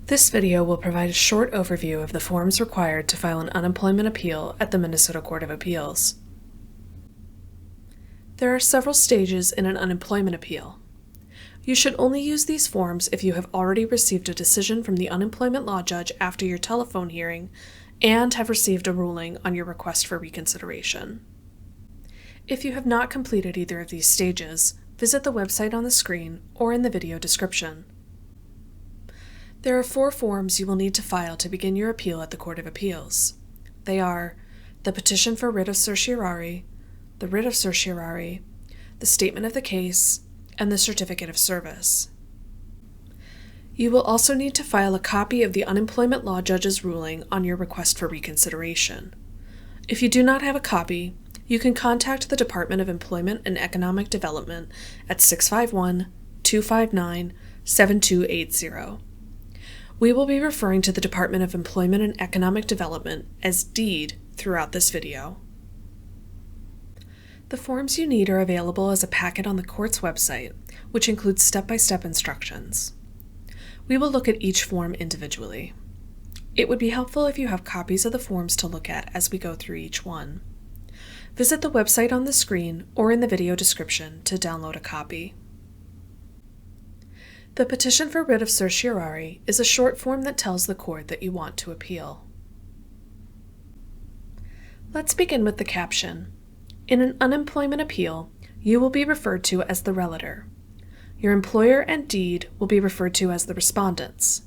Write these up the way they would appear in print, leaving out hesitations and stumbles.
This video will provide a short overview of the forms required to file an unemployment appeal at the Minnesota Court of Appeals. There are several stages in an unemployment appeal. You should only use these forms if you have already received a decision from the unemployment law judge after your telephone hearing and have received a ruling on your request for reconsideration. If you have not completed either of these stages, visit the website on the screen or in the video description. There are 4 forms you will need to file to begin your appeal at the Court of Appeals. They are the Petition for Writ of Certiorari, the Writ of Certiorari, the Statement of the Case, and the Certificate of Service. You will also need to file a copy of the unemployment law judge's ruling on your request for reconsideration. If you do not have a copy, you can contact the Department of Employment and Economic Development at 651-259-7280. We will be referring to the Department of Employment and Economic Development as DEED throughout this video. The forms you need are available as a packet on the court's website, which includes step-by-step instructions. We will look at each form individually. It would be helpful if you have copies of the forms to look at as we go through each one. Visit the website on the screen or in the video description to download a copy. The Petition for Writ of Certiorari is a short form that tells the court that you want to appeal. Let's begin with the caption. In an unemployment appeal, you will be referred to as the relator. Your employer and DEED will be referred to as the respondents.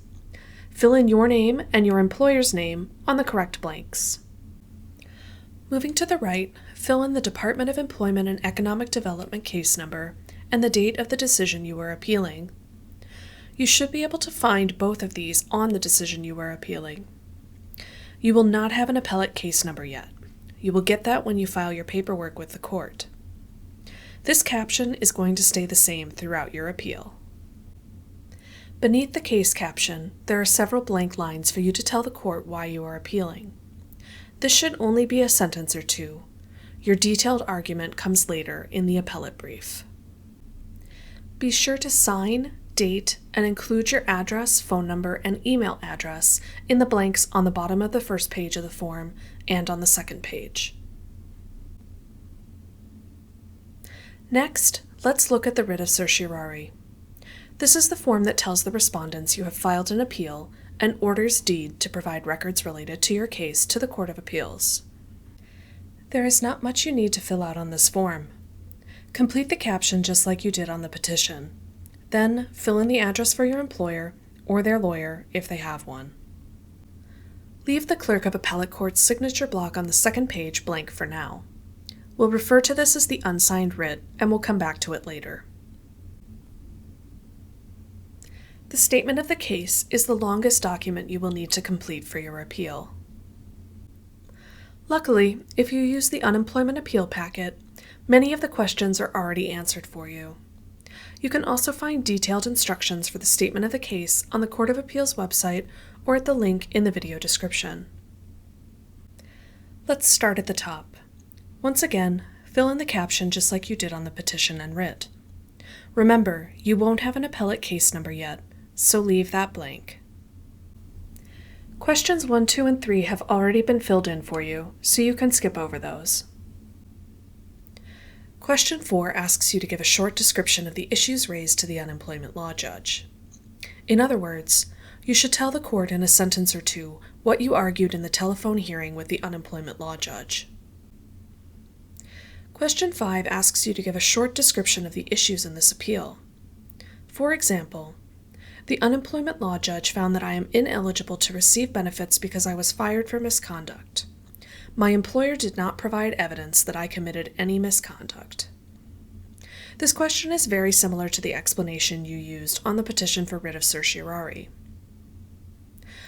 Fill in your name and your employer's name on the correct blanks. Moving to the right, fill in the Department of Employment and Economic Development case number and the date of the decision you are appealing. You should be able to find both of these on the decision you are appealing. You will not have an appellate case number yet. You will get that when you file your paperwork with the court. This caption is going to stay the same throughout your appeal. Beneath the case caption, there are several blank lines for you to tell the court why you are appealing. This should only be a sentence or two. Your detailed argument comes later in the appellate brief. Be sure to sign, date, and include your address, phone number, and email address in the blanks on the bottom of the first page of the form and on the second page. Next, let's look at the Writ of Certiorari. This is the form that tells the respondents you have filed an appeal and orders DEED to provide records related to your case to the Court of Appeals. There is not much you need to fill out on this form. Complete the caption just like you did on the petition. Then, fill in the address for your employer or their lawyer if they have one. Leave the Clerk of Appellate Court's signature block on the second page blank for now. We'll refer to this as the unsigned writ, and we'll come back to it later. The Statement of the Case is the longest document you will need to complete for your appeal. Luckily, if you use the Unemployment Appeal Packet, many of the questions are already answered for you. You can also find detailed instructions for the Statement of the Case on the Court of Appeals website or at the link in the video description. Let's start at the top. Once again, fill in the caption just like you did on the petition and writ. Remember, you won't have an appellate case number yet, so leave that blank. Questions 1, 2, and 3 have already been filled in for you, so you can skip over those. Question 4 asks you to give a short description of the issues raised to the unemployment law judge. In other words, you should tell the court in a sentence or two what you argued in the telephone hearing with the unemployment law judge. Question 5 asks you to give a short description of the issues in this appeal. For example, the unemployment law judge found that I am ineligible to receive benefits because I was fired for misconduct. My employer did not provide evidence that I committed any misconduct. This question is very similar to the explanation you used on the Petition for Writ of Certiorari.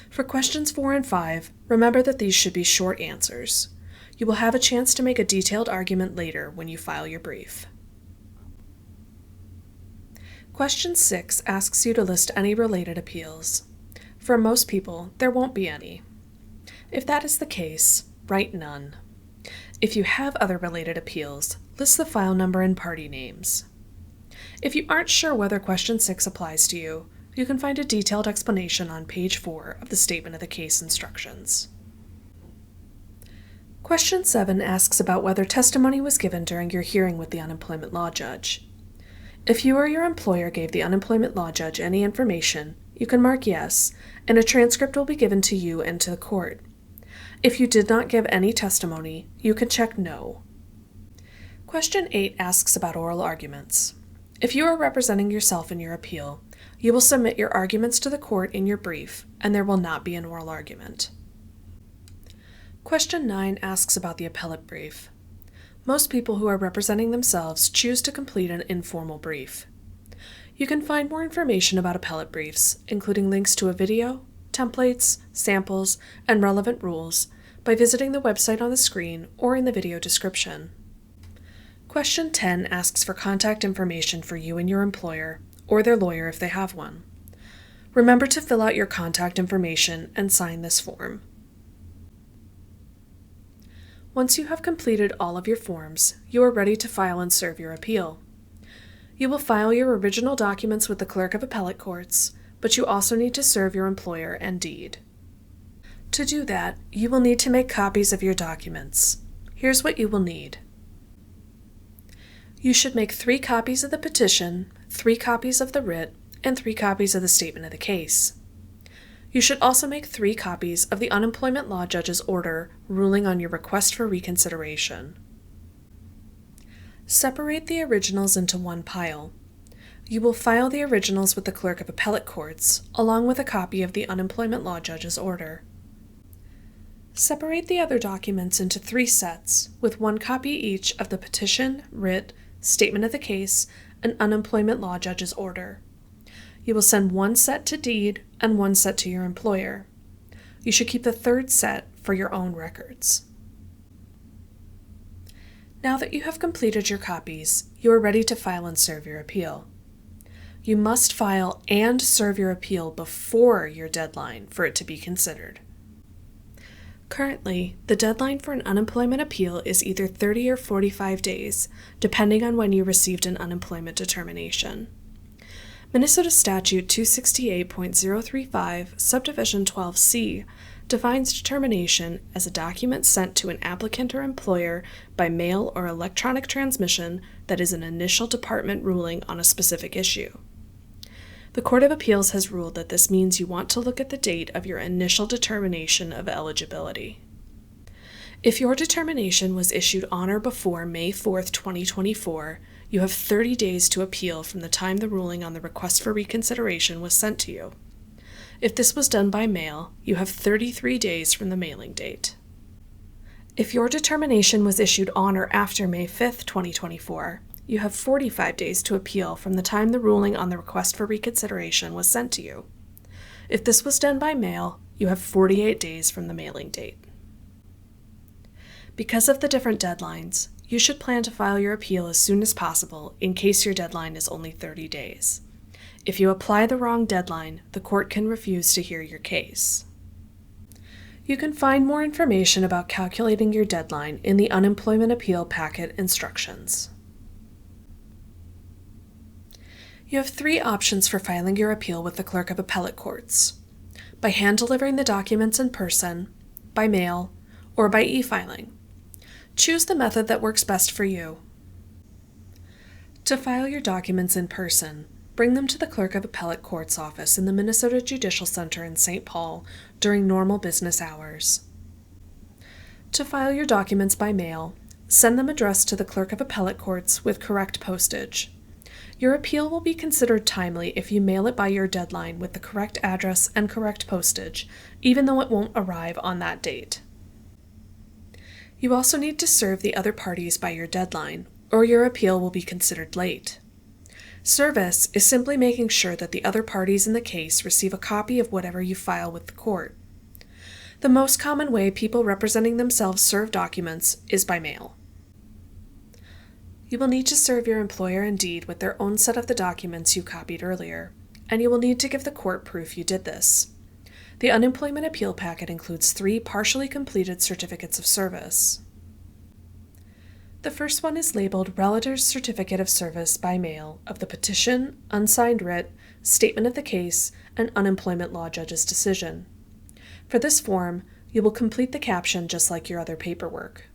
For questions 4 and 5, remember that these should be short answers. You will have a chance to make a detailed argument later when you file your brief. Question 6 asks you to list any related appeals. For most people, there won't be any. If that is the case, write none. If you have other related appeals, list the file number and party names. If you aren't sure whether question 6 applies to you, You can find a detailed explanation on page 4 of the Statement of the Case instructions. Question 7 asks about whether testimony was given during your hearing with the unemployment law judge. If you or your employer gave the unemployment law judge any information, you can mark yes, and a transcript will be given to you and to the court. If you did not give any testimony, you can check no. Question 8 asks about oral arguments. If you are representing yourself in your appeal, you will submit your arguments to the court in your brief, and there will not be an oral argument. Question 9 asks about the appellate brief. Most people who are representing themselves choose to complete an informal brief. You can find more information about appellate briefs, including links to a video, templates, samples, and relevant rules, by visiting the website on the screen or in the video description. Question 10 asks for contact information for you and your employer, or their lawyer if they have one. Remember to fill out your contact information and sign this form. Once you have completed all of your forms, you are ready to file and serve your appeal. You will file your original documents with the Clerk of Appellate Courts, but you also need to serve your employer and deed. To do that, you will need to make copies of your documents. Here's what you will need. You should make 3 copies of the petition, 3 copies of the writ, and 3 copies of the statement of the case. You should also make 3 copies of the unemployment law judge's order ruling on your request for reconsideration. Separate the originals into one pile. You will file the originals with the Clerk of Appellate Courts, along with a copy of the unemployment law judge's order. Separate the other documents into 3 sets, with 1 copy each of the petition, writ, statement of the case, and unemployment law judge's order. You will send 1 set to deed and 1 set to your employer. You should keep the 3rd set for your own records. Now that you have completed your copies, you are ready to file and serve your appeal. You must file and serve your appeal before your deadline for it to be considered. Currently, the deadline for an unemployment appeal is either 30 or 45 days, depending on when you received an unemployment determination. Minnesota Statute 268.035, Subdivision 12C, defines determination as a document sent to an applicant or employer by mail or electronic transmission that is an initial department ruling on a specific issue. The Court of Appeals has ruled that this means you want to look at the date of your initial determination of eligibility. If your determination was issued on or before May 4, 2024, you have 30 days to appeal from the time the ruling on the request for reconsideration was sent to you. If this was done by mail, you have 33 days from the mailing date. If your determination was issued on or after May 5, 2024, you have 45 days to appeal from the time the ruling on the request for reconsideration was sent to you. If this was done by mail, you have 48 days from the mailing date. Because of the different deadlines, you should plan to file your appeal as soon as possible in case your deadline is only 30 days. If you apply the wrong deadline, the court can refuse to hear your case. You can find more information about calculating your deadline in the Unemployment Appeal Packet instructions. You have 3 options for filing your appeal with the Clerk of Appellate Courts: by hand delivering the documents in person, by mail, or by e-filing. Choose the method that works best for you. To file your documents in person, bring them to the Clerk of Appellate Courts office in the Minnesota Judicial Center in St. Paul during normal business hours. To file your documents by mail, send them addressed to the Clerk of Appellate Courts with correct postage. Your appeal will be considered timely if you mail it by your deadline with the correct address and correct postage, even though it won't arrive on that date. You also need to serve the other parties by your deadline, or your appeal will be considered late. Service is simply making sure that the other parties in the case receive a copy of whatever you file with the court. The most common way people representing themselves serve documents is by mail. You will need to serve your employer and deed with their own set of the documents you copied earlier, and you will need to give the court proof you did this. The Unemployment Appeal Packet includes 3 partially completed certificates of service. The first one is labeled Relator's Certificate of Service by Mail of the Petition, Unsigned Writ, Statement of the Case, and Unemployment Law Judge's Decision. For this form, you will complete the caption just like your other paperwork.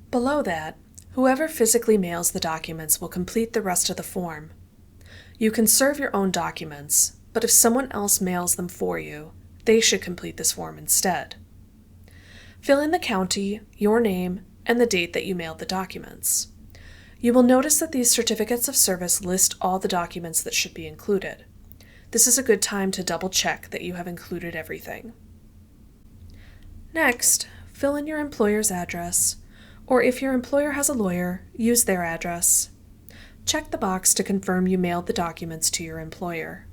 Below that, whoever physically mails the documents will complete the rest of the form. You can serve your own documents, but if someone else mails them for you, they should complete this form instead. Fill in the county, your name, and the date that you mailed the documents. You will notice that these certificates of service list all the documents that should be included. This is a good time to double check that you have included everything. Next, fill in your employer's address, or if your employer has a lawyer, use their address. Check the box to confirm you mailed the documents to your employer.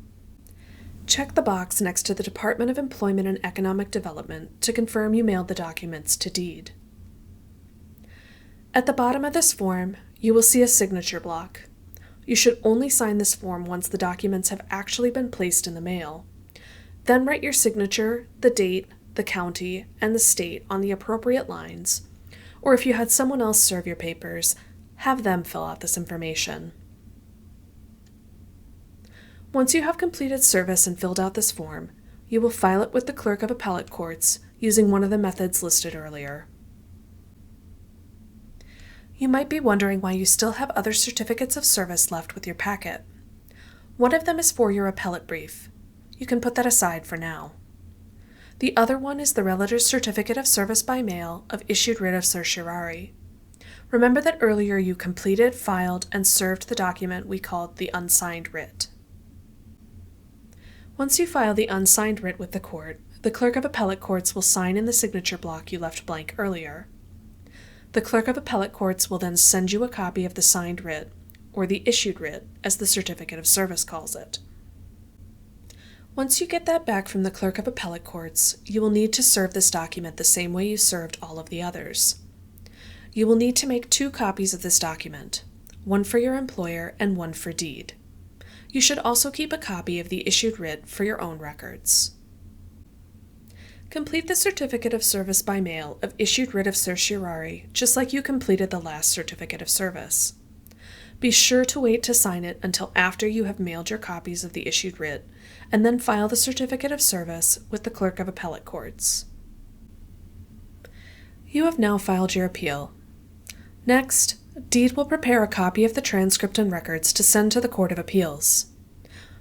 Check the box next to the Department of Employment and Economic Development to confirm you mailed the documents to Deed. At the bottom of this form, you will see a signature block. You should only sign this form once the documents have actually been placed in the mail. Then write your signature, the date, the county, and the state on the appropriate lines, or if you had someone else serve your papers, have them fill out this information. Once you have completed service and filled out this form, you will file it with the Clerk of Appellate Courts using one of the methods listed earlier. You might be wondering why you still have other certificates of service left with your packet. One of them is for your appellate brief. You can put that aside for now. The other one is the Relator's Certificate of Service by Mail of issued Writ of Certiorari. Remember that earlier you completed, filed, and served the document we called the Unsigned Writ. Once you file the Unsigned Writ with the court, the Clerk of Appellate Courts will sign in the signature block you left blank earlier. The Clerk of Appellate Courts will then send you a copy of the signed writ, or the issued writ, as the Certificate of Service calls it. Once you get that back from the Clerk of Appellate Courts, you will need to serve this document the same way you served all of the others. You will need to make 2 copies of this document, one for your employer and one for Deed. You should also keep a copy of the issued writ for your own records. Complete the Certificate of Service by Mail of issued Writ of Certiorari just like you completed the last Certificate of Service. Be sure to wait to sign it until after you have mailed your copies of the issued writ, and then file the Certificate of Service with the Clerk of Appellate Courts. You have now filed your appeal. Next, Deed will prepare a copy of the transcript and records to send to the Court of Appeals.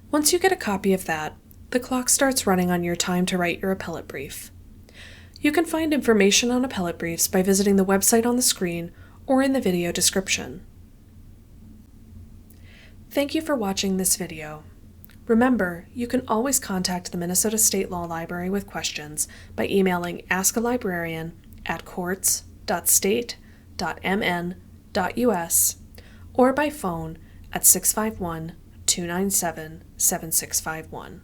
Once you get a copy of that, the clock starts running on your time to write your appellate brief. You can find information on appellate briefs by visiting the website on the screen or in the video description. Thank you for watching this video. Remember, you can always contact the Minnesota State Law Library with questions by emailing askalibrarian@courts.state.mn.us or by phone at 651-297-7651.